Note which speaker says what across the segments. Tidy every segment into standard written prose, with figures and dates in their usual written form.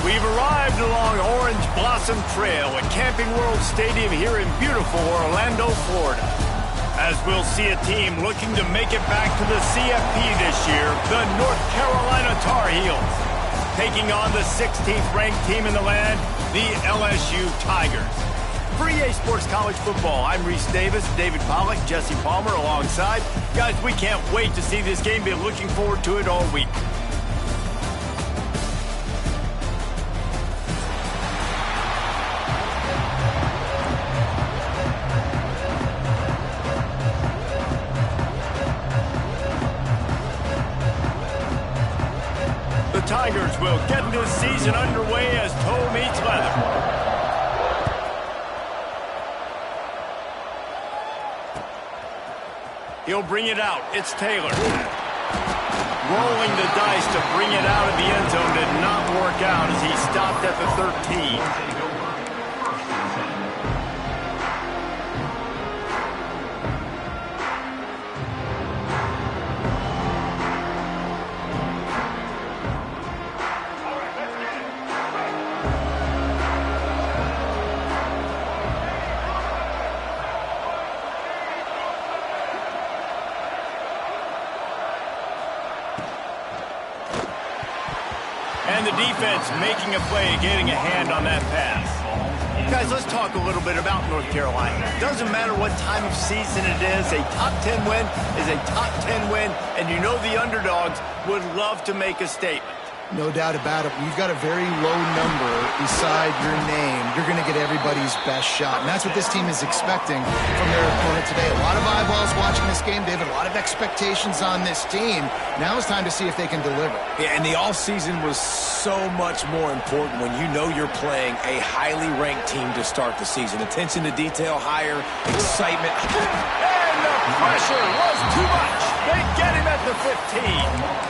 Speaker 1: We've arrived along Orange Blossom Trail at Camping World Stadium here in beautiful Orlando, Florida. As we'll see a team looking to make it back to the CFP this year, the North Carolina Tar Heels, taking on the 16th ranked team in the land, the LSU Tigers. For EA Sports College Football, I'm Reese Davis, David Pollack, Jesse Palmer alongside. Guys, we can't wait to see this game. Been looking forward to it all week. The Tigers will get this season underway as toe meets leather. He'll bring it out. It's Taylor. Rolling the dice to bring it out of the end zone did not work out as he stopped at the 13. And the defense making a play, getting a hand on that pass. Guys, let's talk a little bit about North Carolina. Doesn't matter what time of season it is, a top 10 win is a top 10 win, and you know the underdogs would love to make a statement.
Speaker 2: No doubt about it. When you've got a very low number beside your name, you're going to get everybody's best shot. And that's what this team is expecting from their opponent today. A lot of eyeballs watching this game, David. A lot of expectations on this team. Now it's time to see if they can deliver.
Speaker 3: Yeah, and the offseason was so much more important when you know you're playing a highly ranked team to start the season. Attention to detail, higher excitement.
Speaker 1: And the pressure was too much. They get him at the 15.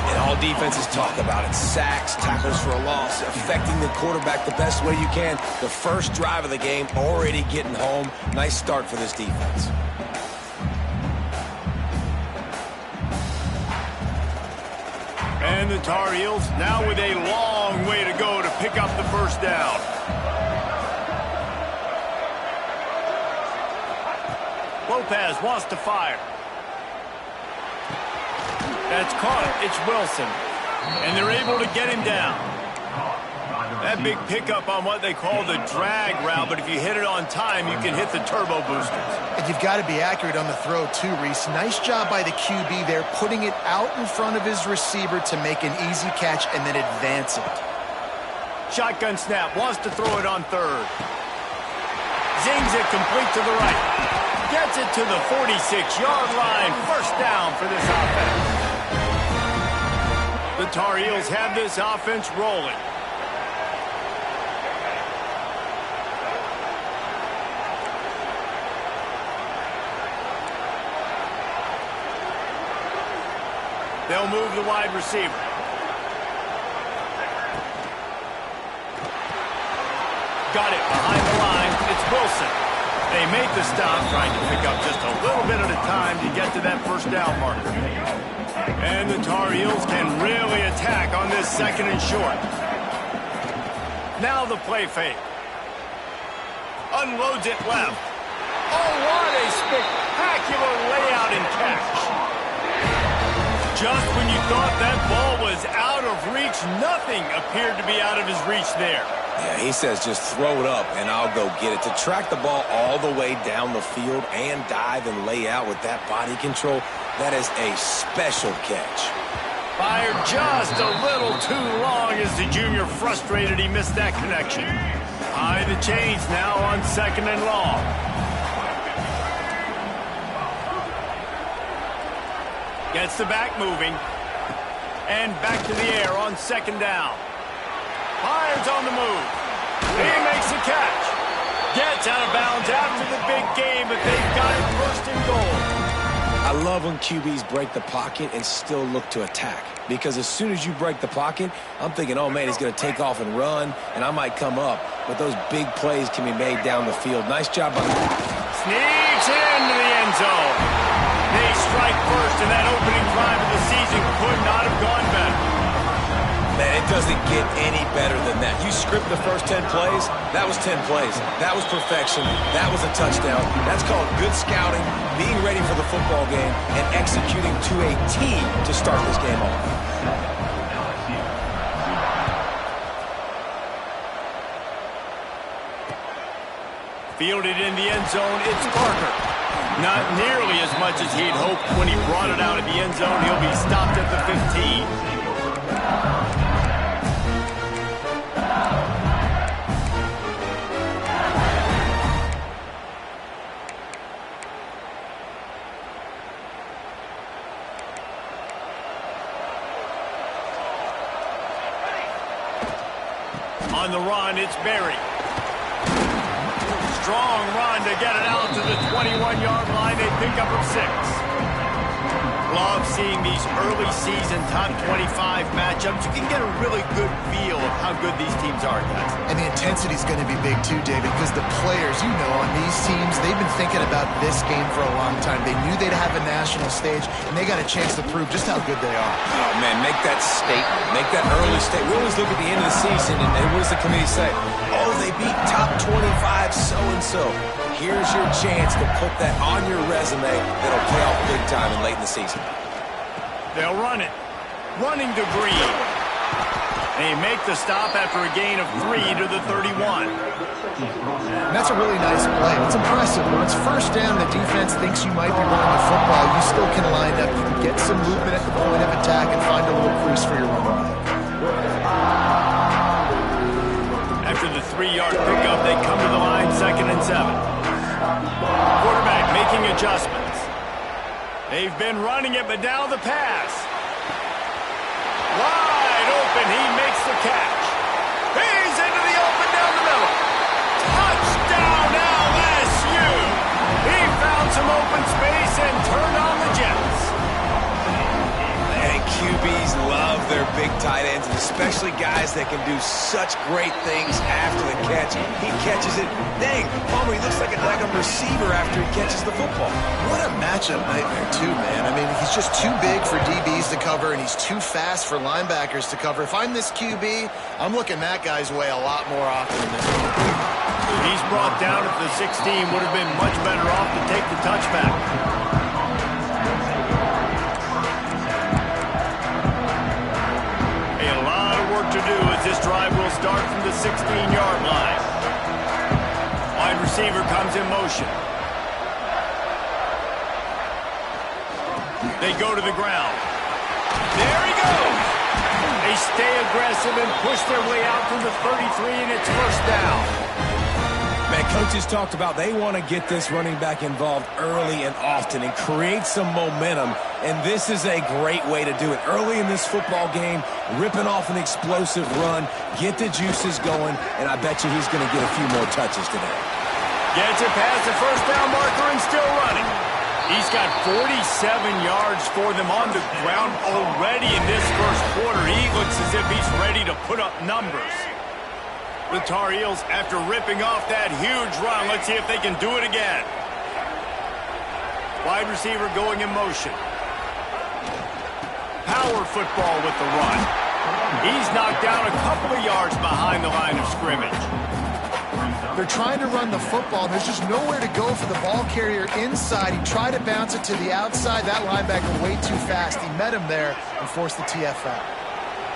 Speaker 3: And all defenses talk about it. Sacks, tackles for a loss, affecting the quarterback the best way you can. The first drive of the game, already getting home. Nice start for this defense.
Speaker 1: And the Tar Heels now with a long way to go to pick up the first down. Lopez wants to fire. That's caught. It's Wilson. And they're able to get him down. That big pickup on what they call the drag route, but if you hit it on time, you can hit the turbo boosters.
Speaker 2: And you've got to be accurate on the throw, too, Reese. Nice job by the QB there, putting it out in front of his receiver to make an easy catch and then advance it.
Speaker 1: Shotgun snap. Wants to throw it on third. Zings it complete to the right. Gets it to the 46-yard line. First down for this offense. The Tar Heels have this offense rolling. They'll move the wide receiver. Got it behind the line. It's Wilson. They make the stop, trying to pick up just a little bit at a time to get to that first down marker. And the Tar Heels can really attack on this second and short. Now the play fake. Unloads it left. Oh, what a spectacular layout and catch. Just when you thought that ball was out of reach, nothing appeared to be out of his reach there.
Speaker 3: Yeah, he says just throw it up and I'll go get it. To track the ball all the way down the field and dive and lay out with that body control, that is a special catch.
Speaker 1: Fired just a little too long as the junior frustrated he missed that connection. High the chains now on second and long. Gets the back moving. And back to the air on second down. Fires on the move. He makes a catch. Gets out of bounds after the big game, but they've got it first and goal.
Speaker 3: I love when QBs break the pocket and still look to attack. Because as soon as you break the pocket, I'm thinking, oh, man, he's going to take off and run, and I might come up. But those big plays can be made down the field. Nice job by
Speaker 1: Sneaks into the end zone. They strike first, and that opening drive of the season could not have gone better.
Speaker 3: Man, it doesn't get any better than that. You script the first 10 plays, that was 10 plays. That was perfection. That was a touchdown. That's called good scouting, being ready for the football game, and executing to a T to start this game off.
Speaker 1: Fielded in the end zone, it's Parker. Not nearly as much as he'd hoped when he brought it out of the end zone. He'll be stopped at the 15. On the run, it's Berry. Strong run to get it out to the 21-yard line. They pick up of 6. Love seeing these early season top 25 matchups. You can get a really good feel of how good these teams are, guys.
Speaker 2: And the intensity is going to be big too, David, because the players, you know, on these teams, they've been thinking about this game for a long time. They knew they'd have a national stage, and they got a chance to prove just how good they are.
Speaker 3: Oh, man, make that statement. Make that early statement. We always look at the end of the season, and what does the committee say? Oh, they beat top 25 so-and-so. Here's your chance to put that on your resume that'll pay off big time and late in the season.
Speaker 1: They'll run it. Running to Green. They make the stop after a gain of 3 to the 31.
Speaker 2: And that's a really nice play. It's impressive. When it's first down, the defense thinks you might be running the football. You still can line up. You can get some movement at the point of attack and find a little crease for your running back.
Speaker 1: After the 3-yard pickup, they come to the line, 2nd and 7. Quarterback making adjustments. They've been running it, but now the pass. Wide open, he makes the catch. He's into the open down the middle. Touchdown LSU! He found some open space and turned on the Jets.
Speaker 3: And QBs love their big tight ends, and especially guys that can do such great things after the catch. He catches it. Dang, Palmer, he looks like a receiver after he catches the football.
Speaker 2: What a matchup nightmare, too, man. I mean, he's just too big for DBs to cover, and he's too fast for linebackers to cover. If I'm this QB, I'm looking that guy's way a lot more often than this one.
Speaker 1: He's brought down at the 16. Would have been much better off to take the touchback. A lot of work to do as this drive will start from the 16-yard line. Wide receiver comes in motion. They go to the ground. There he goes. They stay aggressive and push their way out to the 33, and it's first down.
Speaker 3: Man, coaches talked about they want to get this running back involved early and often and create some momentum, and this is a great way to do it. Early in this football game, ripping off an explosive run, get the juices going, and I bet you he's going to get a few more touches today.
Speaker 1: Gets it past the first down marker and still running. He's got 47 yards for them on the ground already in this first quarter. He looks as if he's ready to put up numbers. The Tar Heels, after ripping off that huge run, let's see if they can do it again. Wide receiver going in motion. Power football with the run. He's knocked down a couple of yards behind the line of scrimmage.
Speaker 2: They're trying to run the football. There's just nowhere to go for the ball carrier inside. He tried to bounce it to the outside. That linebacker way too fast. He met him there and forced the TFL.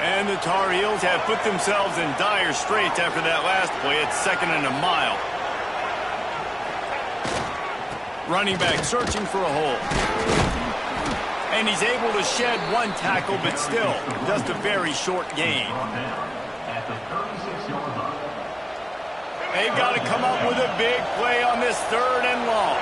Speaker 1: And the Tar Heels have put themselves in dire straits after that last play. It's 2nd and a mile. Running back searching for a hole. And he's able to shed one tackle, but still just a very short gain. They've got to come up with a big play on this 3rd and long.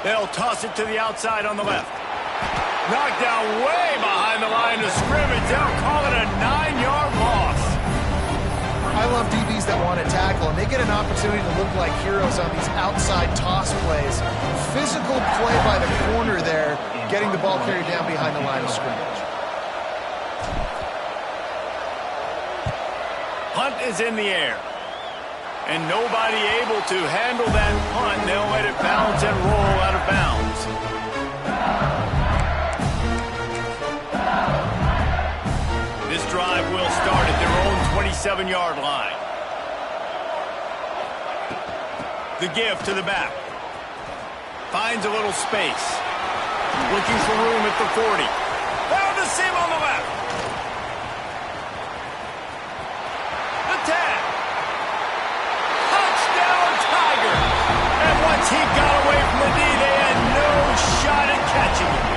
Speaker 1: They'll toss it to the outside on the left. Knocked down way behind the line of scrimmage. They'll call it a 9-yard loss.
Speaker 2: I love DBs that want to tackle, and they get an opportunity to look like heroes on these outside toss plays. Physical play by the corner there, getting the ball carried down behind the line of scrimmage.
Speaker 1: Punt is in the air. And nobody able to handle that punt. They'll let it bounce and roll out of bounds. 27-yard line. The give to the back. Finds a little space. Looking for room at the 40. Found a seam on the left. The 10. Touchdown, Tiger. And once he got away from the knee, they had no shot at catching him.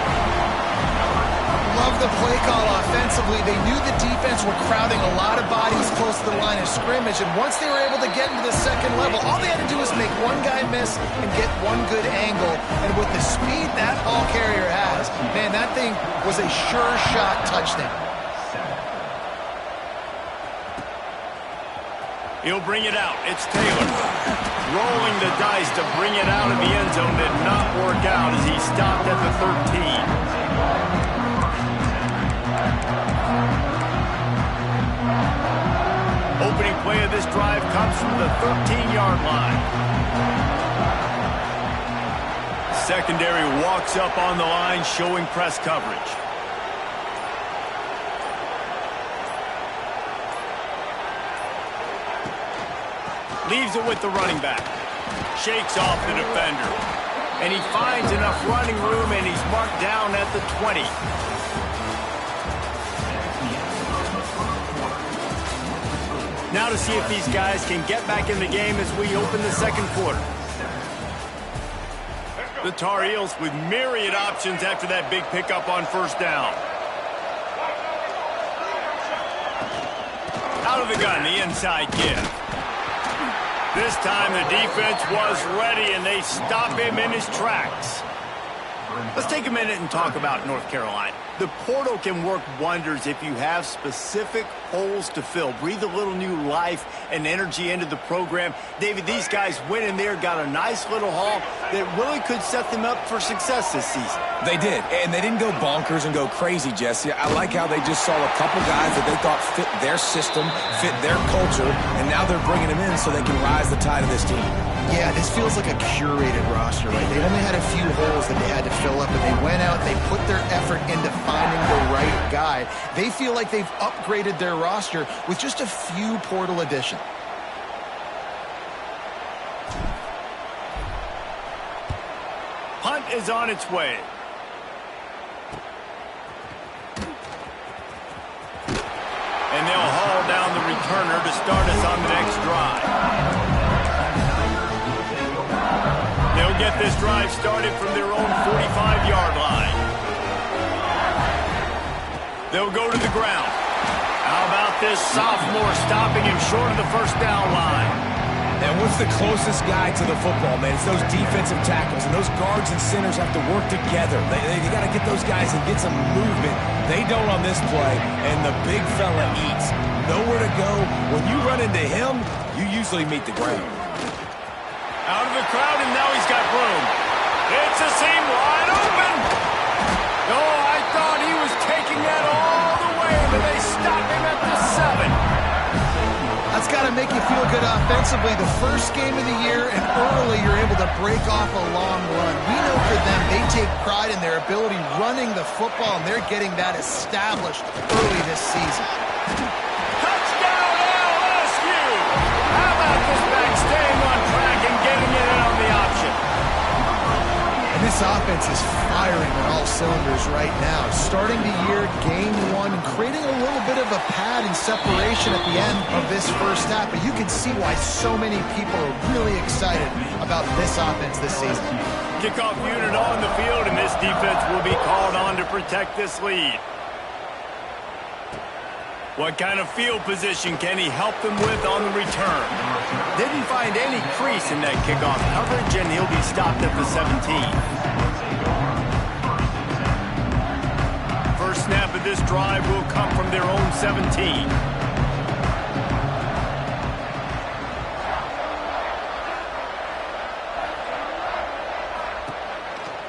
Speaker 2: Love the play call offensively. They knew the defense were crowding a lot of bodies close to the line of scrimmage, and once they were able to get into the second level, all they had to do was make one guy miss and get one good angle. And with the speed that ball carrier has, man, that thing was a sure shot touchdown.
Speaker 1: He'll bring it out. It's Taylor. Rolling the dice to bring it out of the end zone did not work out as he stopped at the 13. Opening play of this drive comes from the 13-yard line. Secondary walks up on the line, showing press coverage. Leaves it with the running back. Shakes off the defender. And he finds enough running room, and he's marked down at the 20. Now to see if these guys can get back in the game as we open the second quarter. The Tar Heels with myriad options after that big pickup on first down. Out of the gun, the inside give. This time the defense was ready, and they stop him in his tracks. Let's take a minute and talk about North Carolina. The portal can work wonders if you have specific holes to fill. Breathe a little new life and energy into the program. David, these guys went in there, got a nice little haul that really could set them up for success this season.
Speaker 3: They did, and they didn't go bonkers and go crazy, Jesse. I like how they just saw a couple guys that they thought fit their system, fit their culture, and now they're bringing them in so they can rise the tide of this team.
Speaker 2: Yeah, this feels like a curated roster, right? They only had a few holes that they had to fill up, and they went out, they put their effort into finding the right guy. They feel like they've upgraded their roster with just a few portal additions.
Speaker 1: Punt is on its way. And they'll haul down the returner to start us on the next drive. They'll get this drive started from their own 45-yard line. They'll go to the ground. How about this sophomore stopping him short of the first down line?
Speaker 3: And what's the closest guy to the football, man? It's those defensive tackles, and those guards and centers have to work together. They got to get those guys and get some movement. They don't on this play, and the big fella eats. Nowhere to go. When you run into him, you usually meet the ground.
Speaker 1: Out of the crowd, and now he's got room. It's a seam wide open. Oh, I thought he was taking that all the way, but they stop him at the 7.
Speaker 2: That's got to make you feel good offensively. The first game of the year, and early you're able to break off a long run. We know for them, they take pride in their ability running the football, and they're getting that established early this season.
Speaker 1: Touchdown, LSU! How about this back staying on track and getting it in on the option?
Speaker 2: And this offense is firing on all cylinders right now. Starting the year, game one, and creating a little bit of a pad and separation at the end of this first half. But you can see why so many people are really excited about this offense this season.
Speaker 1: Kickoff unit on the field, and this defense will be called on to protect this lead. What kind of field position can he help them with on the return? Didn't find any crease in that kickoff coverage, and he'll be stopped at the 17. First snap of this drive will come from their own 17.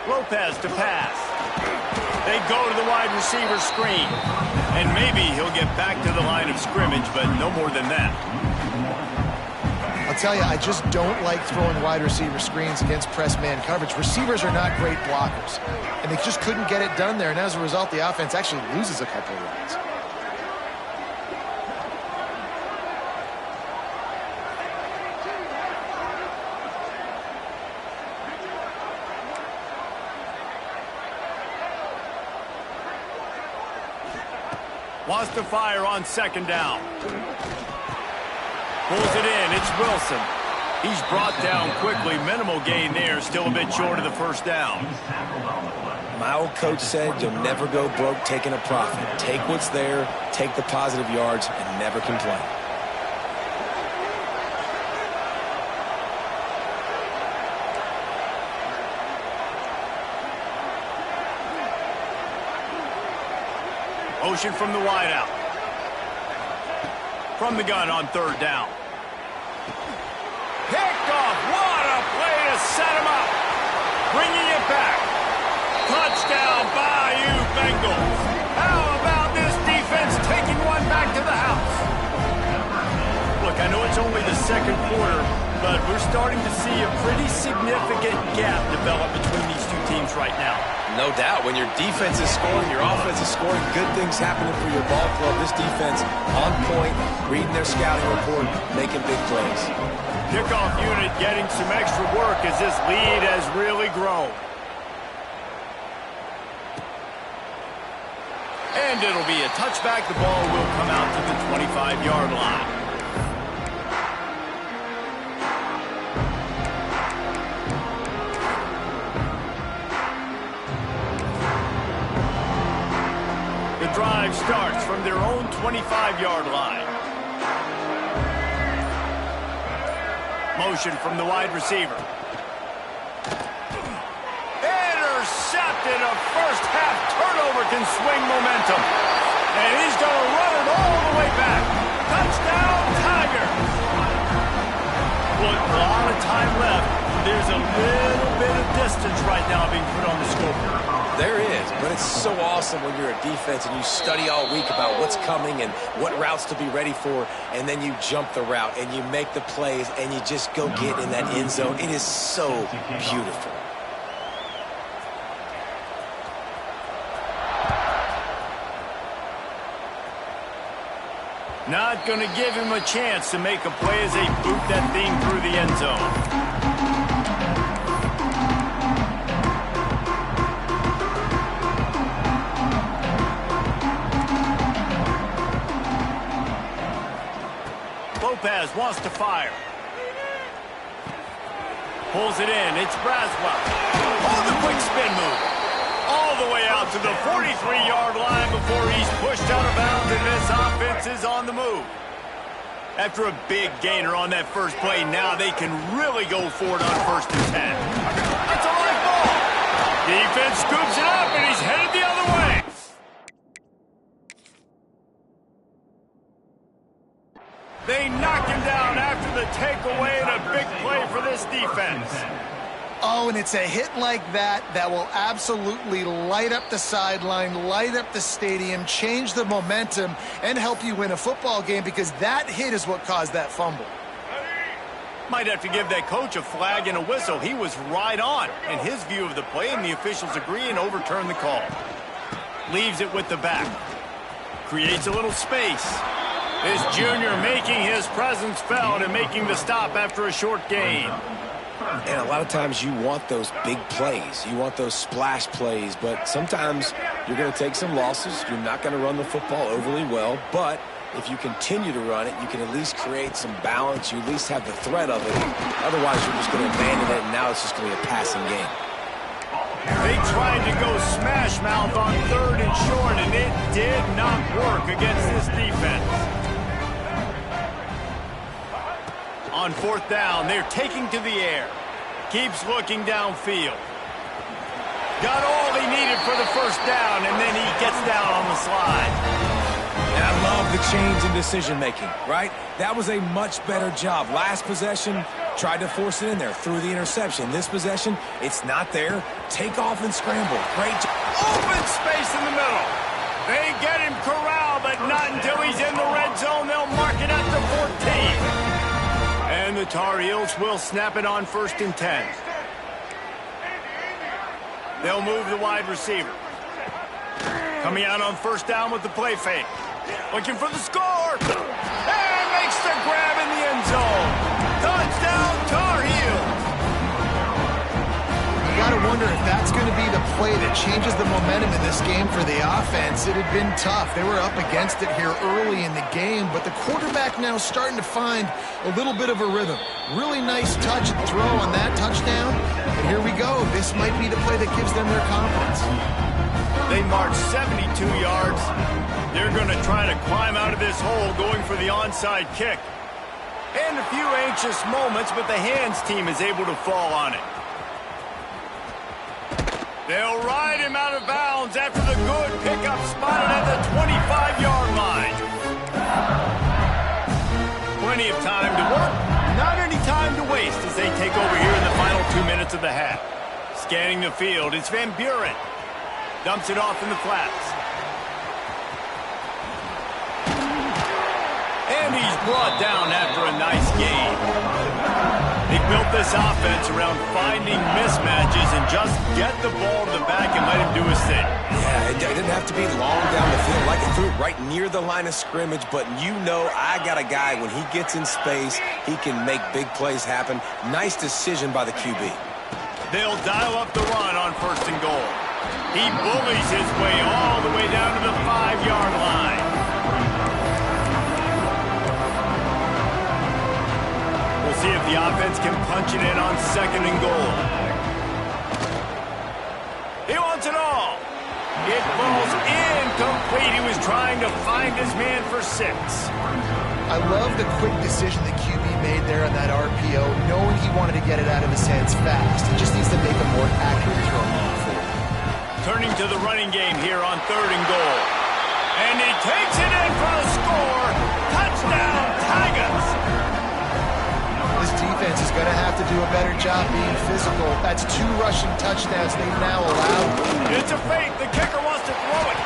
Speaker 1: Lopez to pass. They go to the wide receiver screen. And maybe he'll get back to the line of scrimmage, but no more than that.
Speaker 2: I'll tell you, I just don't like throwing wide receiver screens against press man coverage. Receivers are not great blockers, and they just couldn't get it done there. And as a result, the offense actually loses a couple of runs.
Speaker 1: Wants to fire on second down. Pulls it in. It's Wilson. He's brought down quickly. Minimal gain there. Still a bit short of the first down.
Speaker 3: My old coach said you'll never go broke taking a profit. Take what's there, take the positive yards, and never complain.
Speaker 1: Motion from the wideout. From the gun on third down. Picked off. What a play to set him up. Bringing it back. Touchdown, Bayou Bengals. How about this defense taking one back to the house? Look, I know it's only the second quarter, but we're starting to see a pretty significant gap develop between these two teams right now.
Speaker 3: No doubt. When your defense is scoring, your offense is scoring, good things happening for your ball club. This defense on point, reading their scouting report, making big plays.
Speaker 1: Kickoff unit getting some extra work as this lead has really grown. And it'll be a touchback. The ball will come out to the 25-yard line. The drive starts from their own 25-yard line. Motion from the wide receiver. Intercepted. A first-half turnover can swing momentum. And he's going to run it all the way back. Touchdown, Tigers. Look, a lot of time left. There's a little bit of distance right now being put on the scoreboard.
Speaker 3: There is, but it's so awesome when you're a defense and you study all week about what's coming and what routes to be ready for, and then you jump the route and you make the plays and you just go get in that end zone. It is so beautiful.
Speaker 1: Not going to give him a chance to make a play as they boot that thing through the end zone. Lopez wants to fire. Pulls it in. It's Brez. Oh, the quick spin move. All the way out to the 43-yard line before he's pushed out of bounds, and this offense is on the move. After a big gainer on that first play, now they can really go for it on 1st and 10. That's a live ball. Defense scoops it up, and he's headed the other way. They knock him down after the takeaway, and a big play for this defense.
Speaker 2: Oh, and it's a hit like that that will absolutely light up the sideline, light up the stadium, change the momentum, and help you win a football game, because that hit is what caused that fumble.
Speaker 1: Might have to give that coach a flag and a whistle. He was right on in his view of the play, and the officials agree and overturn the call. Leaves it with the back. Creates a little space. This junior making his presence felt and making the stop after a short gain.
Speaker 3: And a lot of times you want those big plays. You want those splash plays, but sometimes you're going to take some losses. You're not going to run the football overly well, but if you continue to run it, you can at least create some balance. You at least have the threat of it. Otherwise, you're just going to abandon it, and now it's just going to be a passing game.
Speaker 1: They tried to go smash mouth on 3rd and short, and it did not work against this defense. On 4th down, they're taking to the air. Keeps looking downfield. Got all he needed for the first down, and then he gets down on the slide.
Speaker 3: And I love the change in decision-making, right? That was a much better job. Last possession, tried to force it in there, threw the interception. This possession, it's not there. Take off and scramble. Great job.
Speaker 1: Open space in the middle. They get him corralled, but not until he's in the red zone. They'll mark it at the 14. And the Tar Heels will snap it on 1st and 10. They'll move the wide receiver. Coming out on 1st down with the play fake. Looking for the score. And makes the grab in the end zone. Touchdown, Tar Heels.
Speaker 2: got to wonder if that's going to be the play that changes the momentum in this game for the offense. It had been tough. They were up against it here early in the game, but the quarterback now starting to find a little bit of a rhythm. Really nice touch and throw on that touchdown. And here we go. This might be the play that gives them their confidence.
Speaker 1: They march 72 yards. They're going to try to climb out of this hole going for the onside kick. And a few anxious moments, but the hands team is able to fall on it. They'll ride him out of bounds after the good pickup spotted at the 25-yard line. Plenty of time to work, not any time to waste as they take over here in the final 2 minutes of the half. Scanning the field, it's Van Buren. Dumps it off in the flats. And he's brought down after a nice gain. They built this offense around finding mismatches and just get the ball to the back and let him do his thing.
Speaker 3: Yeah, it didn't have to be long down the field. Like it threw it right near the line of scrimmage, but you know I got a guy, when he gets in space, he can make big plays happen. Nice decision by the QB.
Speaker 1: They'll dial up the run on 1st and goal. He bullies his way all the way down to the 5-yard line. We'll see if the offense can punch it in on 2nd and goal. He wants it all. It falls incomplete. He was trying to find his man for 6.
Speaker 2: I love the quick decision the QB made there on that RPO, knowing he wanted to get it out of his hands fast. He just needs to make a more accurate throw moving forward.
Speaker 1: Turning to the running game here on 3rd and goal. And he takes it in for a score. Touchdown, Tigers.
Speaker 2: This defense is going to have to do a better job being physical. That's 2 rushing touchdowns they've now allowed.
Speaker 1: It's a fake. The kicker wants to throw it.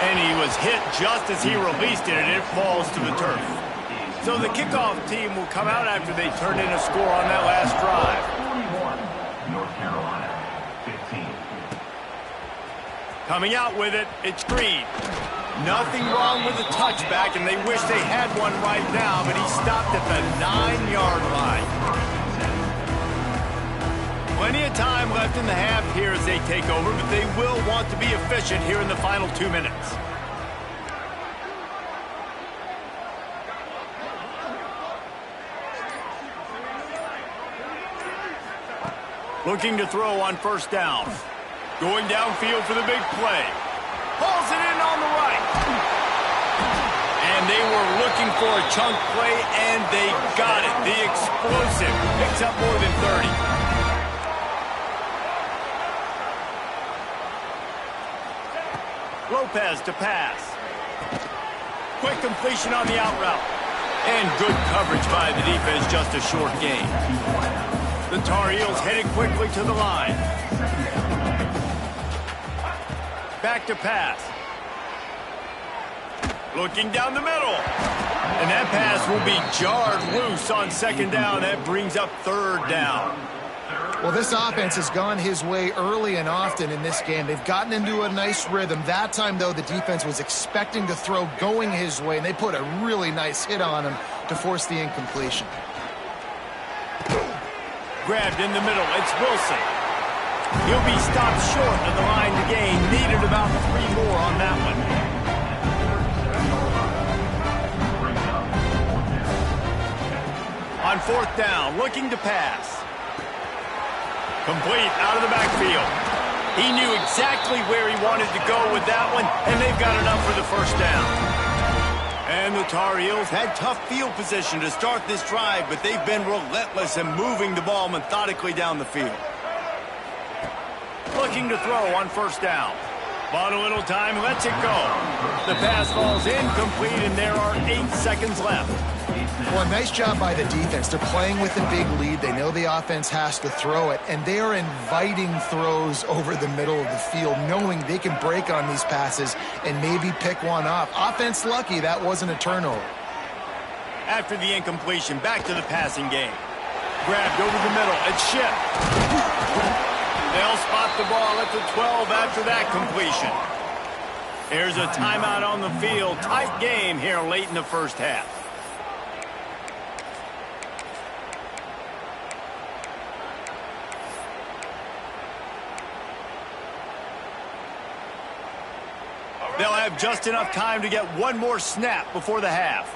Speaker 1: And he was hit just as he released it, and it falls to the turf. So the kickoff team will come out after they turn in a score on that last drive.
Speaker 4: 41, North Carolina, 15.
Speaker 1: Coming out with it, it's Green. Nothing wrong with the touchback, and they wish they had one right now, but he stopped at the 9-yard line. Plenty of time left in the half here as they take over, but they will want to be efficient here in the final 2 minutes. Looking to throw on 1st down. Going downfield for the big play. Pulls it in on the right. And they were looking for a chunk play, and they got it. The explosive picks up more than 30. Lopez to pass. Quick completion on the out route. And good coverage by the defense, just a short gain. The Tar Heels headed quickly to the line. Back to pass. Looking down the middle. And that pass will be jarred loose on 2nd down. That brings up 3rd down.
Speaker 2: Well, this offense has gone his way early and often in this game. They've gotten into a nice rhythm. That time, though, the defense was expecting the throw going his way, and they put a really nice hit on him to force the incompletion.
Speaker 1: Grabbed in the middle. It's Wilson. He'll be stopped short of the line to gain. Needed about 3 more on that one. On 4th down, looking to pass. Complete out of the backfield. He knew exactly where he wanted to go with that one, and they've got enough for the 1st down. And the Tar Heels had tough field position to start this drive, but they've been relentless in moving the ball methodically down the field. Looking to throw on 1st down. Bought a little time, lets it go. The pass falls incomplete, and there are 8 seconds left.
Speaker 2: Well, a nice job by the defense. They're playing with a big lead. They know the offense has to throw it, and they are inviting throws over the middle of the field, knowing they can break on these passes and maybe pick one off. Offense lucky that wasn't a turnover.
Speaker 1: After the incompletion, back to the passing game. Grabbed over the middle. It's shipped. They'll spot the ball at the 12 after that completion. Here's a timeout on the field. Tight game here late in the 1st half. They'll have just enough time to get one more snap before the half.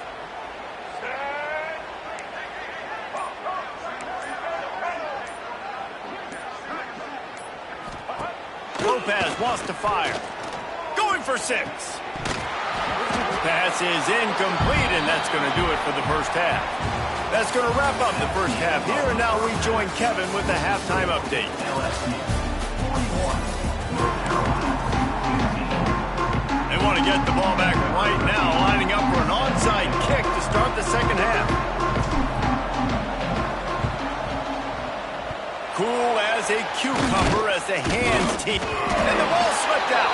Speaker 1: Lopez wants to fire. Going for 6. Pass is incomplete, and that's going to do it for the first half. That's going to wrap up the first half here, and now we join Kevin with the halftime update. They want to get the ball back right now, lining up for an onside kick to start the second half. Cool as a cucumber as the hands team. And the ball slipped out.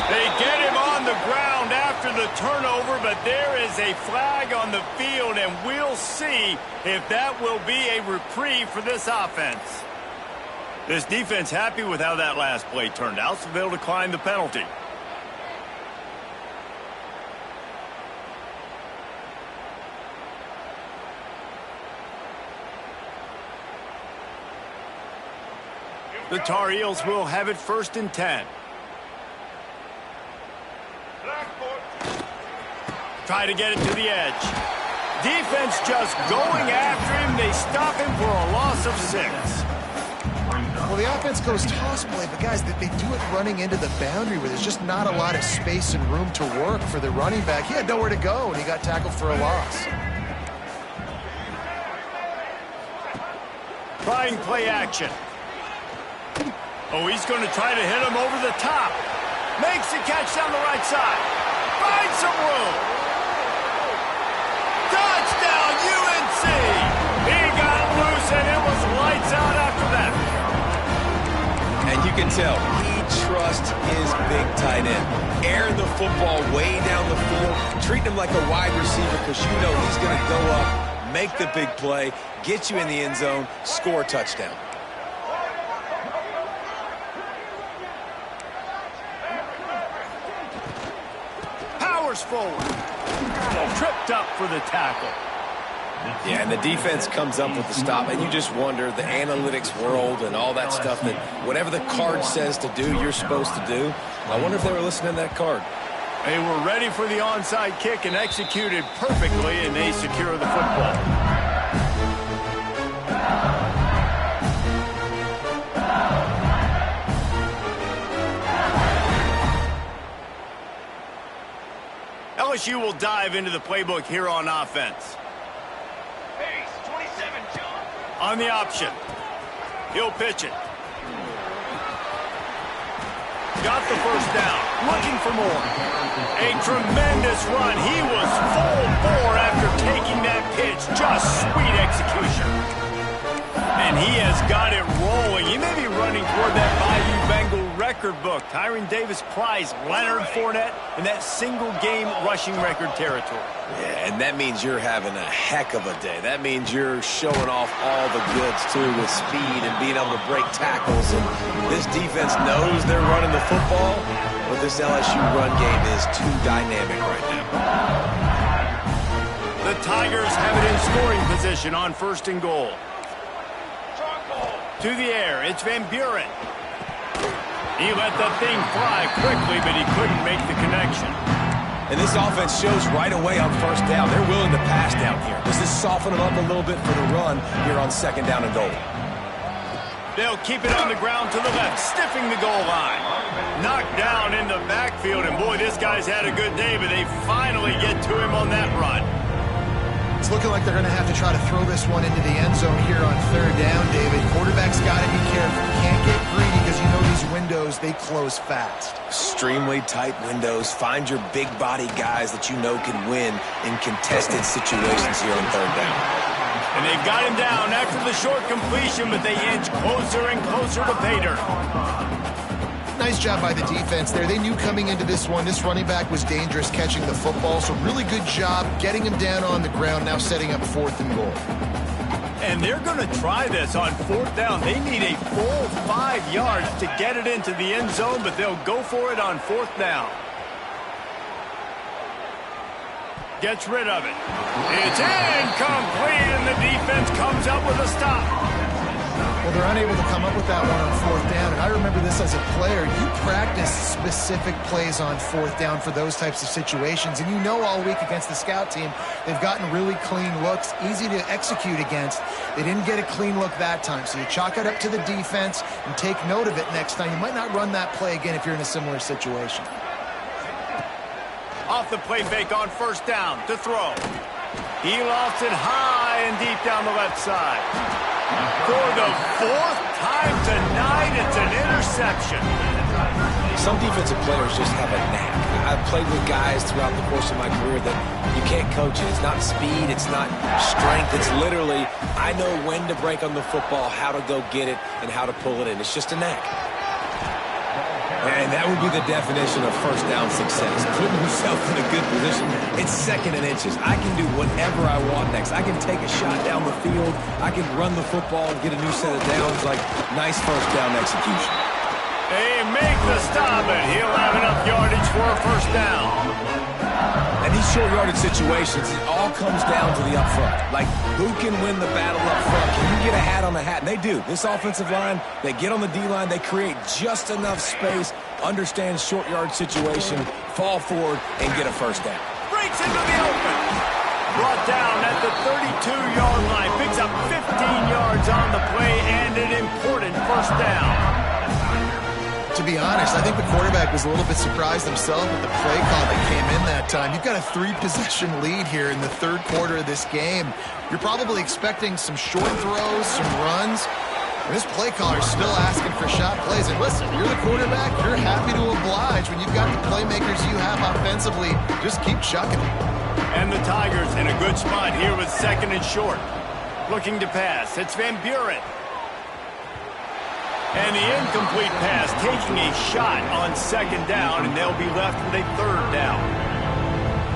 Speaker 1: They get him on the ground after the turnover, but there is a flag on the field, and we'll see if that will be a reprieve for this offense. This defense happy with how that last play turned out, so they'll decline the penalty. The Tar Heels will have it 1st and 10. Try to get it to the edge. Defense just going after him. They stop him for a loss of 6.
Speaker 2: Well, the offense goes toss play, but guys, they do it running into the boundary where there's just not a lot of space and room to work for the running back. He had nowhere to go, and he got tackled for a loss.
Speaker 1: Trying play action. Oh, he's going to try to hit him over the top. Makes the catch down the right side. Finds some room. Touchdown, UNC! He got loose, and it was lights out after that.
Speaker 3: And you can tell he trusts his big tight end. Airing the football way down the field, treating him like a wide receiver because you know he's going to go up, make the big play, get you in the end zone, score a touchdown.
Speaker 1: Forward. Tripped up for the tackle.
Speaker 3: Yeah, and the defense comes up with the stop, and you just wonder, the analytics world and all that stuff, that whatever the card says to do, you're supposed to do. I wonder if they were listening to that card.
Speaker 1: They were ready for the onside kick and executed perfectly, and they secure the football. LSU will dive into the playbook here on offense.
Speaker 5: Pace, 27, John.
Speaker 1: On the option. He'll pitch it. Got the first down. Looking for more. A tremendous run. He was full bore after taking that pitch. Just sweet execution. And he has got it rolling. He may be running toward that Bayou Bengal record book. Tyron Davis Prize, Leonard Fournette in that single-game rushing record territory.
Speaker 3: Yeah, and that means you're having a heck of a day. That means you're showing off all the goods, too, with speed and being able to break tackles. And this defense knows they're running the football, but this LSU run game is too dynamic right now.
Speaker 1: The Tigers have it in scoring position on 1st and goal. To the air, it's Van Buren. He let that thing fly quickly, but he couldn't make the connection.
Speaker 3: And this offense shows right away on 1st down. They're willing to pass down here. This is softening them up a little bit for the run here on 2nd down and goal.
Speaker 1: They'll keep it on the ground to the left, stiffing the goal line. Knocked down in the backfield, and boy, this guy's had a good day, but they finally get to him on that run.
Speaker 2: It's looking like they're going to have to try to throw this one into the end zone here on 3rd down, David. Quarterback's got to be careful. Can't get greedy because you know these windows, they close fast.
Speaker 3: Extremely tight windows. Find your big body guys that you know can win in contested situations here on 3rd down.
Speaker 1: And they've got him down after the short completion, but they inch closer and closer to pay dirt.
Speaker 2: Nice job by the defense there. They knew coming into this one, this running back was dangerous catching the football, so really good job getting him down on the ground, now setting up 4th and goal.
Speaker 1: And they're going to try this on 4th down. They need a full 5 yards to get it into the end zone, but they'll go for it on 4th down. Gets rid of it. It's incomplete, and the defense comes up with a stop.
Speaker 2: Well, they're unable to come up with that one on fourth down, and I remember this as a player. You practice specific plays on fourth down for those types of situations, and you know all week against the scout team, they've gotten really clean looks, easy to execute against. They didn't get a clean look that time, so you chalk it up to the defense and take note of it next time. You might not run that play again if you're in a similar situation.
Speaker 1: Off the play fake on first down to throw. He lofts it high and deep down the left side. For the fourth time tonight, it's an interception.
Speaker 3: Some defensive players just have a knack. I've played with guys throughout the course of my career that you can't coach it. It's not speed, it's not strength. It's literally, I know when to break on the football, how to go get it, and how to pull it in. It's just a knack. And that would be the definition of first down success. Putting yourself in a good position. It's second and inches. I can do whatever I want next. I can take a shot down the field. I can run the football and get a new set of downs. Like, nice first down execution.
Speaker 1: They make the stop, and he'll have enough yardage for a first down.
Speaker 3: And these short yardage situations, it all comes down to the up front. Like, who can win the battle up front? Can you get a hat on the hat? And they do. This offensive line, they get on the D-line, they create just enough space, understand short yard situation, fall forward, and get a first down.
Speaker 1: Breaks into the open. Brought down at the 32-yard line. Picks up 15 yards on the play and an important first down.
Speaker 2: To be honest, I think the quarterback was a little bit surprised himself with the play call that came in that time. You've got a 3-possession lead here in the third quarter of this game. You're probably expecting some short throws, some runs. And this play caller is still asking for shot plays. And listen, you're the quarterback. You're happy to oblige when you've got the playmakers you have offensively. Just keep chucking it.
Speaker 1: And the Tigers in a good spot here with second and short. Looking to pass. It's Van Buren. And the incomplete pass taking a shot on second down, and they'll be left with a third down.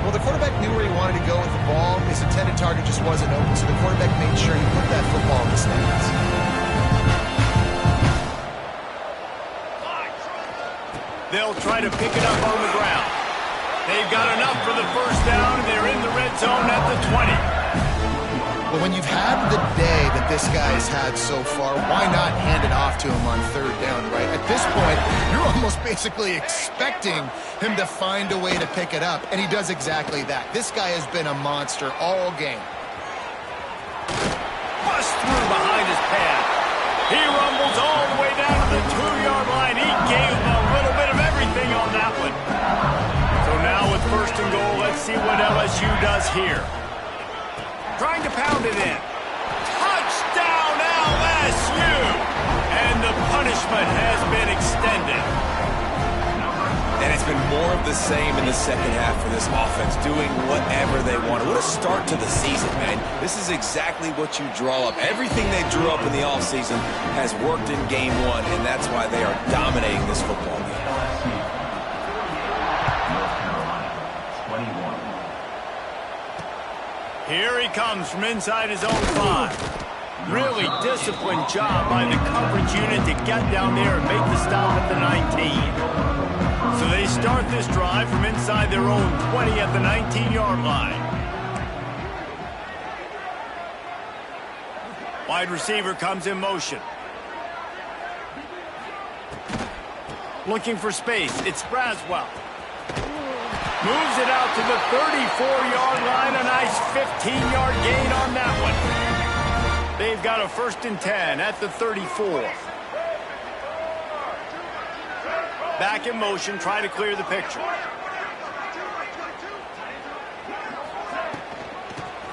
Speaker 2: Well, the quarterback knew where he wanted to go with the ball. His intended target just wasn't open, so the quarterback made sure he put that football in the stands.
Speaker 1: They'll try to pick it up on the ground. They've got enough for the first down, and they're in the red zone at the 20.
Speaker 2: Well, when you've had the day that this guy's had so far, why not hand it off to him on third down, right? At this point, you're almost basically expecting him to find a way to pick it up, and he does exactly that. This guy has been a monster all game.
Speaker 1: Bust through behind his pad. He rumbles all the way down to the 2-yard line. He gave him a little bit of everything on that one. So now with first and goal, let's see what LSU does here. Trying to pound it in. Touchdown, LSU! And the punishment has been extended.
Speaker 3: And it's been more of the same in the second half for this offense, doing whatever they want. What a start to the season, man. This is exactly what you draw up. Everything they drew up in the offseason has worked in game one, and that's why they are dominating this football game.
Speaker 4: LSU. North Carolina, 21.
Speaker 1: Here he comes from inside his own 5. Really disciplined job by the coverage unit to get down there and make the stop at the 19. So they start this drive from inside their own 20 at the 19-yard line. Wide receiver comes in motion. Looking for space. It's Braswell. Moves it out to the 34-yard line. A nice 15-yard gain on that one. They've got a 1st and 10 at the 34. Back in motion, try to clear the picture.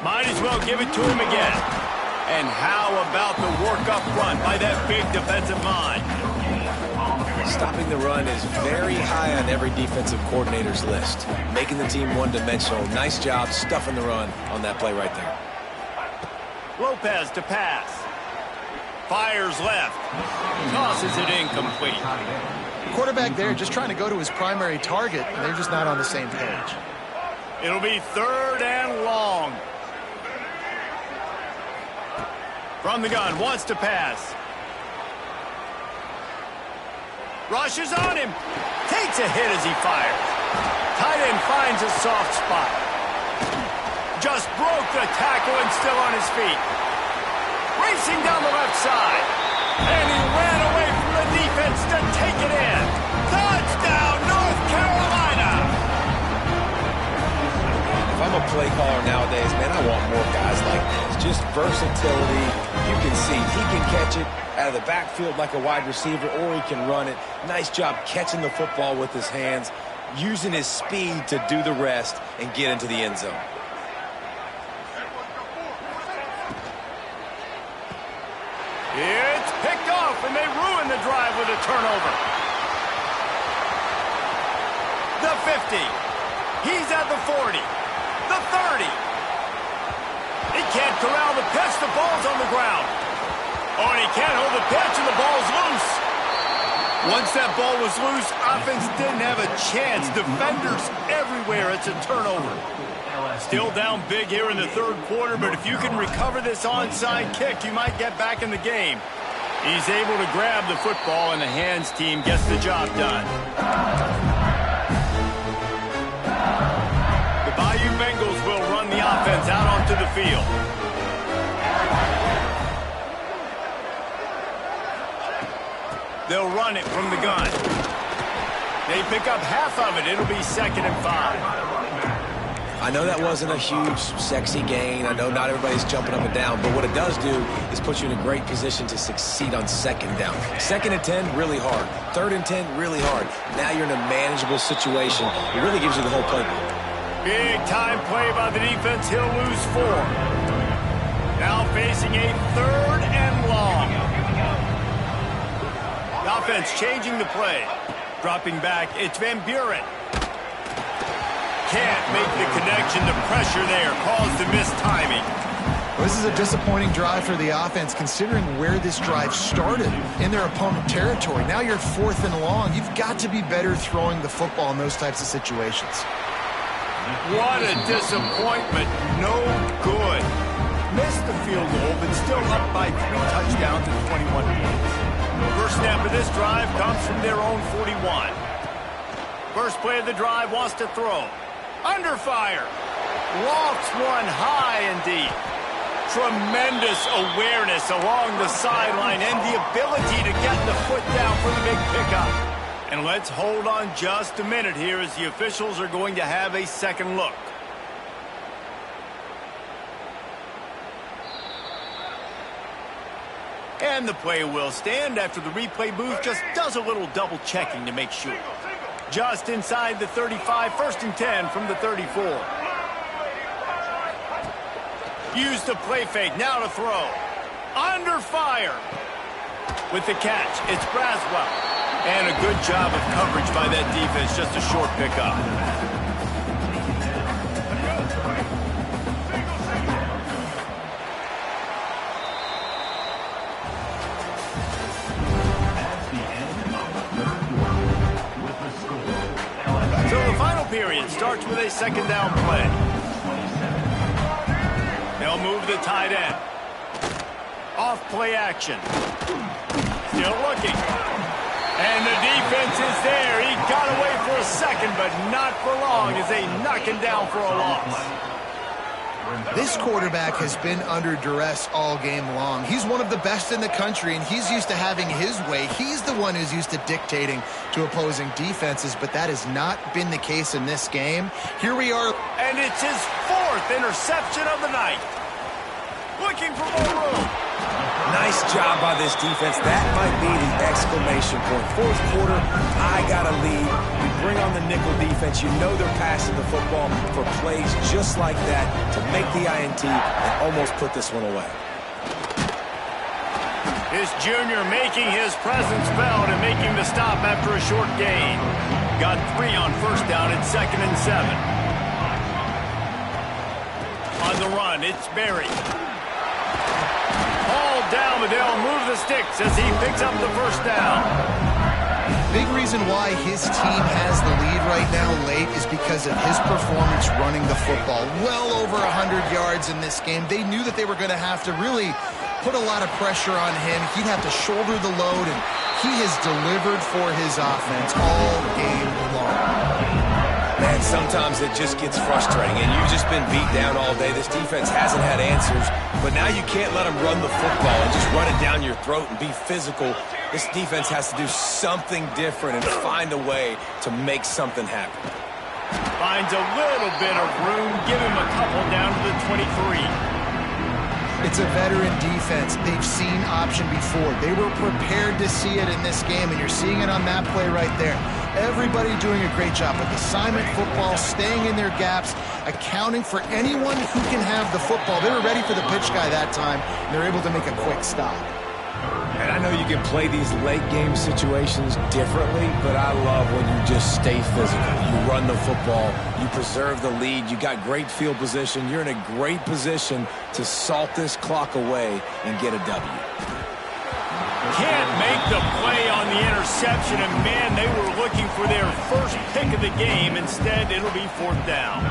Speaker 1: Might as well give it to him again. And how about the work up front by that big defensive line?
Speaker 3: Stopping the run is very high on every defensive coordinator's list. Making the team one-dimensional. Nice job stuffing the run on that play right there.
Speaker 1: Lopez to pass. Fires left. Tosses it incomplete.
Speaker 2: The quarterback there just trying to go to his primary target, and they're just not on the same page.
Speaker 1: It'll be 3rd and long. From the gun, wants to pass. Rushes on him. Takes a hit as he fires. Tight end finds a soft spot. Just broke the tackle and still on his feet. Racing down the left side. And he ran away from the defense to take it in. Touchdown, North Carolina!
Speaker 3: If I'm a play caller nowadays, man, I want more guys like this. Just versatility. You can see he can catch it out of the backfield like a wide receiver, or he can run it. Nice job catching the football with his hands, using his speed to do the rest and get into the end zone.
Speaker 1: It's picked off, and they ruin the drive with a turnover. The 50. He's at the 40. The 30. He can't corral the pitch. The ball's on the ground. Oh, and he can't hold the pitch, and the ball's loose. Once that ball was loose, offense didn't have a chance. Defenders everywhere. It's a turnover. Still down big here in the third quarter, but if you can recover this onside kick, you might get back in the game. He's able to grab the football, and the hands team gets the job done. The Bayou Bengals will run the offense out onto the field. They'll run it from the gun. They pick up half of it. It'll be 2nd and 5.
Speaker 3: I know that wasn't a huge, sexy gain. I know not everybody's jumping up and down, but what it does do is put you in a great position to succeed on 2nd down. 2nd and 10, really hard. 3rd and 10, really hard. Now you're in a manageable situation. It really gives you the whole playbook.
Speaker 1: Big time play by the defense. He'll lose 4. Now facing a 3rd and long. The offense changing the play. Dropping back, it's Van Buren. Can't make the connection. The pressure there caused the mistiming.
Speaker 2: Well, this is a disappointing drive for the offense, considering where this drive started in their opponent territory. Now you're 4th and long. You've got to be better throwing the football in those types of situations.
Speaker 1: What a disappointment. No good. Missed the field goal, but still up by 3 touchdowns and 21 points. First snap of this drive comes from their own 41. First play of the drive, wants to throw. Under fire. Lofts one high and deep. Tremendous awareness along the sideline and the ability to get the foot down for the big pickup. And let's hold on just a minute here as the officials are going to have a second look. And the play will stand after the replay booth just does a little double checking to make sure. Just inside the 35, 1st and 10 from the 34. Use the play fake, now to throw. Under fire. With the catch, it's Braswell. And a good job of coverage by that defense, just a short pickup. Period starts with a 2nd down play. They'll move the tight end. Off play action. Still looking. And the defense is there. He got away for a second, but not for long as they knock him down for a loss.
Speaker 2: This quarterback has been under duress all game long. He's one of the best in the country, and he's used to having his way. He's the one who's used to dictating to opposing defenses, but that has not been the case in this game. Here we are.
Speaker 1: And it's his 4th interception of the night. Looking for more room.
Speaker 3: Nice job by this defense. That might be the exclamation point. 4th quarter, I got a lead. We bring on the nickel defense. You know they're passing the football for plays just like that to make the INT and almost put this one away.
Speaker 1: His junior making his presence felt and making the stop after a short gain. Got 3 on 1st down at 2nd and 7. On the run, it's Berry. Ball down, but they'll move the sticks as he picks up the 1st down.
Speaker 2: Big reason why his team has the lead right now late is because of his performance running the football. Well over 100 yards in this game. They knew that they were going to have to really put a lot of pressure on him. He'd have to shoulder the load, and he has delivered for his offense all game long.
Speaker 3: Man, And sometimes it just gets frustrating, and you've just been beat down all day. This defense hasn't had answers, but now you can't let them run the football and just run it down your throat and be physical. This defense has to do something different and find a way to make something happen.
Speaker 1: Finds a little bit of room. Give him a couple down to the 23.
Speaker 2: It's a veteran defense. They've seen option before. They were prepared to see it in this game, and you're seeing it on that play right there. Everybody doing a great job with assignment football, staying in their gaps, accounting for anyone who can have the football. They were ready for the pitch guy that time, and they're able to make a quick stop.
Speaker 3: And I know you can play these late game situations differently, but I love when you just stay physical. You run the football, you preserve the lead, you got great field position, you're in a great position to salt this clock away and get a W.
Speaker 1: Can't make the play on the interception, and man, they were looking for their first pick of the game. Instead, it'll be 4th down.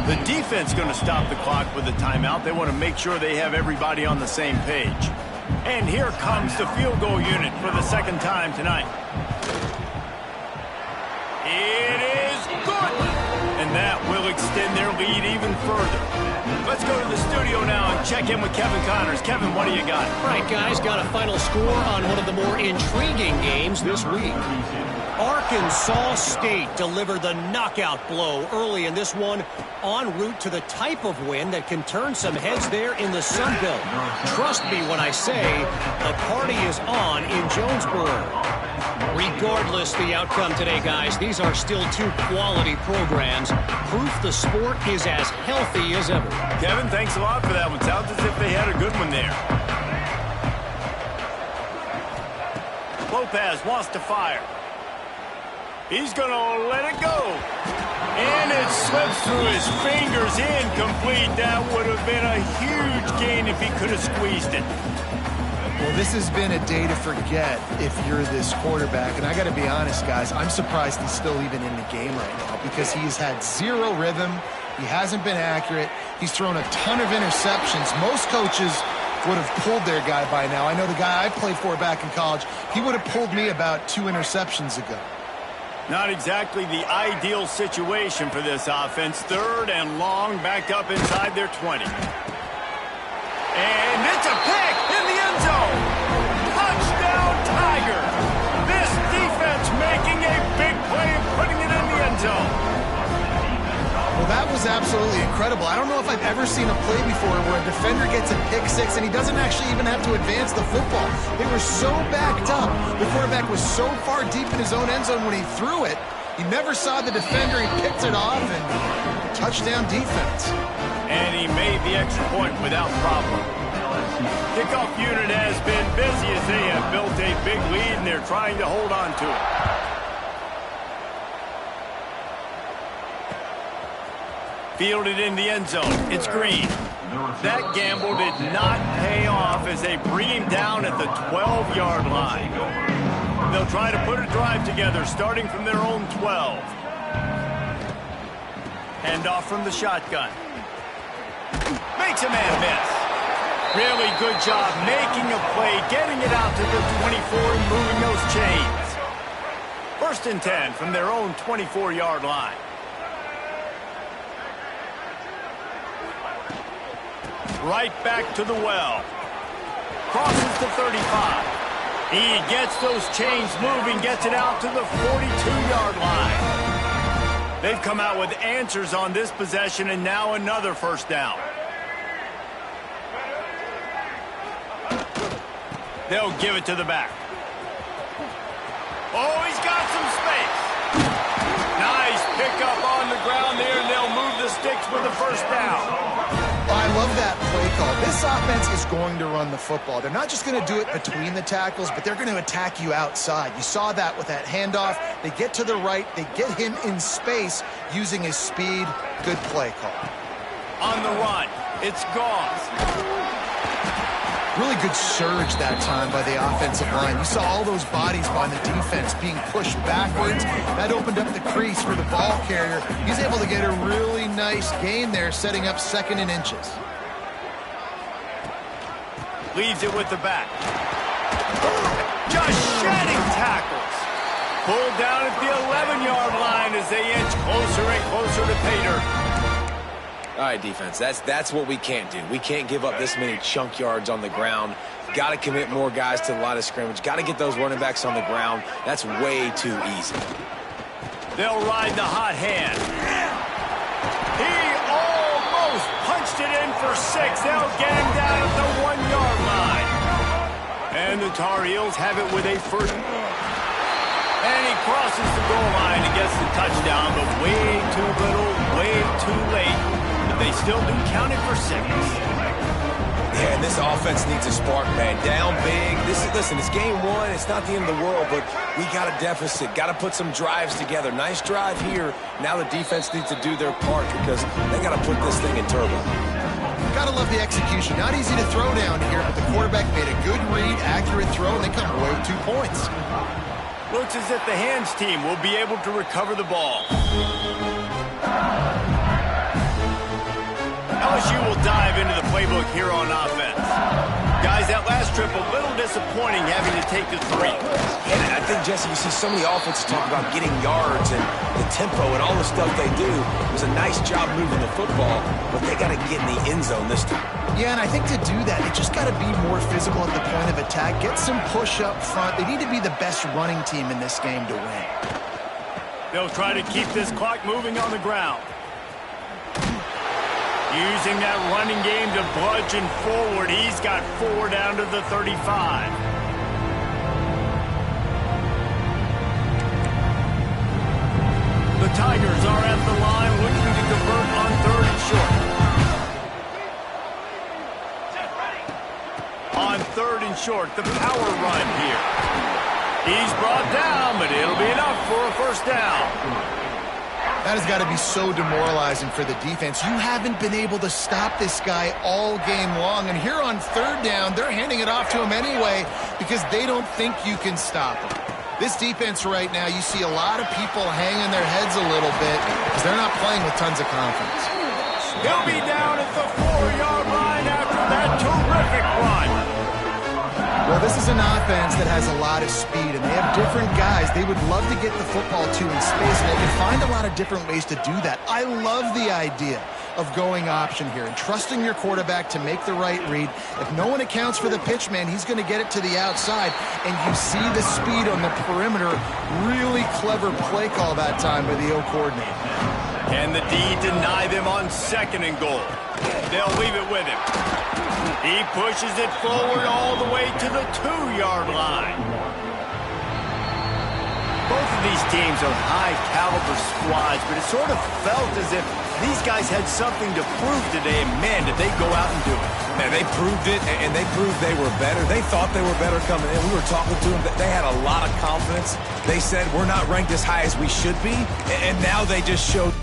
Speaker 1: The defense going to stop the clock with a timeout. They want to make sure they have everybody on the same page. And here comes the field goal unit for the second time tonight. It is good! And that will extend their lead even further. Let's go to the studio now and check in with Kevin Connors. Kevin, what do you got?
Speaker 6: All right, guys, got a final score on one of the more intriguing games this week. Arkansas State delivered the knockout blow early in this one, en route to the type of win that can turn some heads there in the Sun Belt. Trust me when I say the party is on in Jonesboro. Regardless the outcome today, guys, these are still two quality programs. Proof the sport is as healthy as ever.
Speaker 1: Kevin, thanks a lot for that one. Sounds as if they had a good one there. Lopez wants to fire. He's going to let it go. And it slips through his fingers, incomplete. That would have been a huge gain if he could have squeezed it.
Speaker 2: Well, this has been a day to forget if you're this quarterback. And I got to be honest, guys, I'm surprised he's still even in the game right now because he's had zero rhythm. He hasn't been accurate. He's thrown a ton of interceptions. Most coaches would have pulled their guy by now. I know the guy I played for back in college, he would have pulled me about 2 interceptions ago.
Speaker 1: Not exactly the ideal situation for this offense. 3rd and long, backed up inside their 20. And it's a pick in the end zone. Touchdown, Tiger. This defense making a big play and putting it in the end zone.
Speaker 2: Well, that was absolutely incredible. I don't know if I've ever seen a play before where a defender gets a pick six and he doesn't actually even have to advance the football. They were so backed up. The quarterback was so far deep in his own end zone when he threw it. He never saw the defender. He picked it off and touchdown defense.
Speaker 1: And he made the extra point without problem. Kickoff unit has been busy as they have built a big lead and they're trying to hold on to it. Fielded in the end zone. It's Green. That gamble did not pay off as they bring him down at the 12-yard line. They'll try to put a drive together starting from their own 12. Handoff from the shotgun. Makes a man miss. Really good job making a play, getting it out to the 24 and moving those chains. 1st and 10 from their own 24-yard line. Right back to the well. Crosses the 35. He gets those chains moving, gets it out to the 42-yard line. They've come out with answers on this possession, and now another 1st down. They'll give it to the back. Oh, he's got some space. Nice pickup on the ground there, and they'll move the sticks with the 1st down.
Speaker 2: I love that play call. This offense is going to run the football. They're not just going to do it between the tackles, but they're going to attack you outside. You saw that with that handoff. They get to the right. They get him in space using his speed. Good play call.
Speaker 1: On the run, it's Goss.
Speaker 2: Really good surge that time by the offensive line. You saw all those bodies by the defense being pushed backwards. That opened up the crease for the ball carrier. He's able to get a really nice gain there, setting up 2nd and inches.
Speaker 1: Leaves it with the back. Just shedding tackles. Pulled down at the 11-yard line as they inch closer and closer to pay dirt.
Speaker 3: All right, defense, that's what we can't do. We can't give up this many chunk yards on the ground. Got to commit more guys to the line of scrimmage. Got to get those running backs on the ground. That's way too easy.
Speaker 1: They'll ride the hot hand. He almost punched it in for 6. They'll get him down at the 1-yard line. And the Tar Heels have it with a first. And he crosses the goal line and gets the touchdown, but way too little, way too late. But they still do count it for 6.
Speaker 3: Yeah, and this offense needs a spark, man. Down big. Listen, it's game 1. It's not the end of the world, but we got a deficit. Got to put some drives together. Nice drive here. Now the defense needs to do their part because they got to put this thing in turbo.
Speaker 2: Gotta love the execution. Not easy to throw down here, but the quarterback made a good read, accurate throw, and they come away with 2 points.
Speaker 1: Looks as if the hands team will be able to recover the ball. LSU will dive into the playbook here on offense. Guys, that last trip a little disappointing having to take the 3.
Speaker 3: Yeah, I think, Jesse, you see so many offenses talk about getting yards and the tempo and all the stuff they do. It was a nice job moving the football, but they got to get in the end zone this time.
Speaker 2: Yeah, and I think to do that, they just got to be more physical at the point of attack, get some push up front. They need to be the best running team in this game to win.
Speaker 1: They'll try to keep this clock moving on the ground. Using that running game to bludgeon forward. He's got 4 down to the 35. The Tigers are at the line looking to convert on 3rd and short. On 3rd and short, the power run here. He's brought down, but it'll be enough for a first down.
Speaker 2: That has got to be so demoralizing for the defense. You haven't been able to stop this guy all game long. And here on 3rd down, they're handing it off to him anyway because they don't think you can stop him. This defense right now, you see a lot of people hanging their heads a little bit because they're not playing with tons of confidence.
Speaker 1: He'll be down at the 4-yard line after that terrific run.
Speaker 2: Well, this is an offense that has a lot of speed, and they have different guys they would love to get the football to in space, and they can find a lot of different ways to do that. I love the idea of going option here and trusting your quarterback to make the right read. If no one accounts for the pitch man, he's going to get it to the outside, and you see the speed on the perimeter. Really clever play call that time by the O coordinator.
Speaker 1: Can the D deny them on 2nd and goal? They'll leave it with him. He pushes it forward all the way to the 2-yard line. Both of these teams are high-caliber squads, but it sort of felt as if these guys had something to prove today, and man, did they go out and do it.
Speaker 3: Man, they proved it, and they proved they were better. They thought they were better coming in. We were talking to them. They had a lot of confidence. They said, we're not ranked as high as we should be, and now they just showed...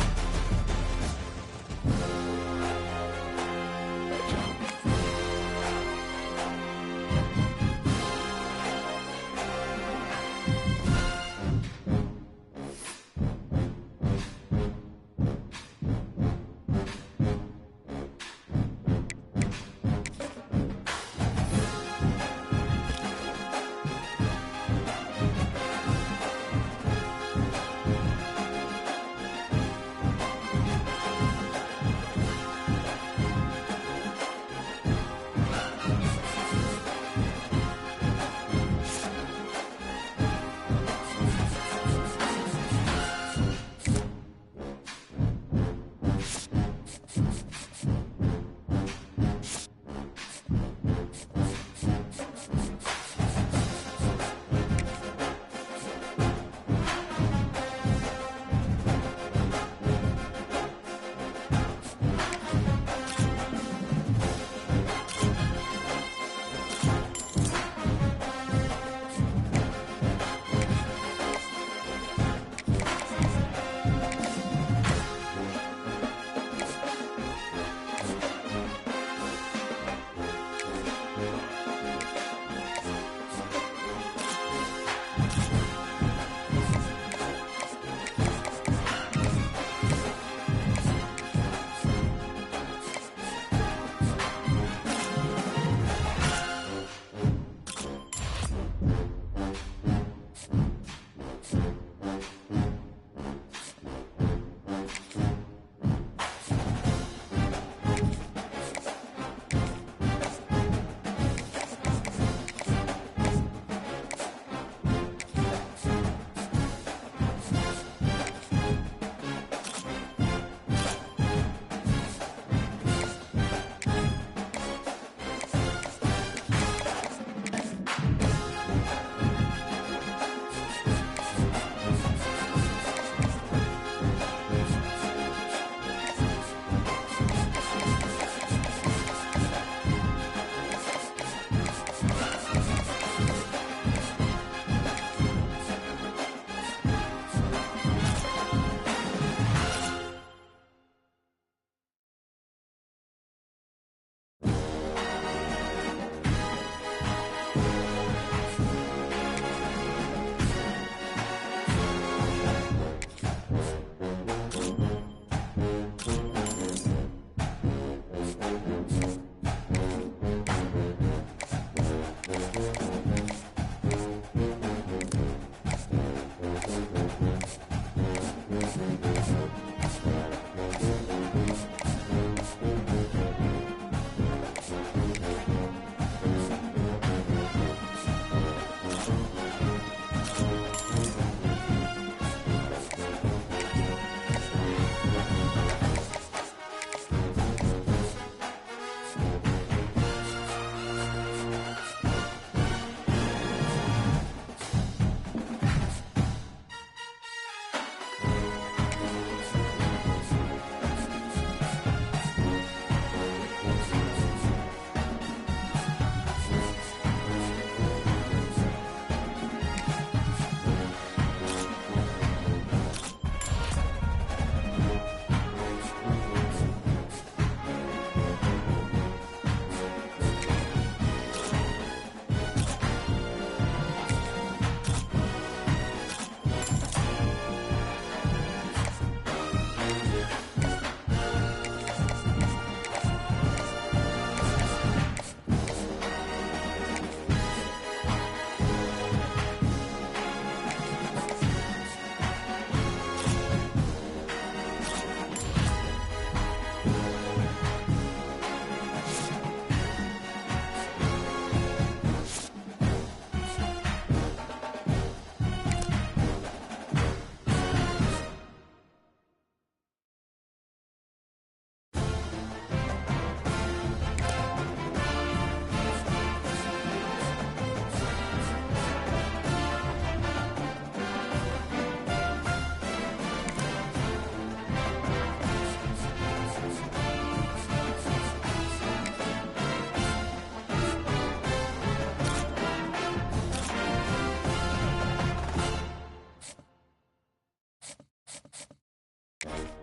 Speaker 7: you.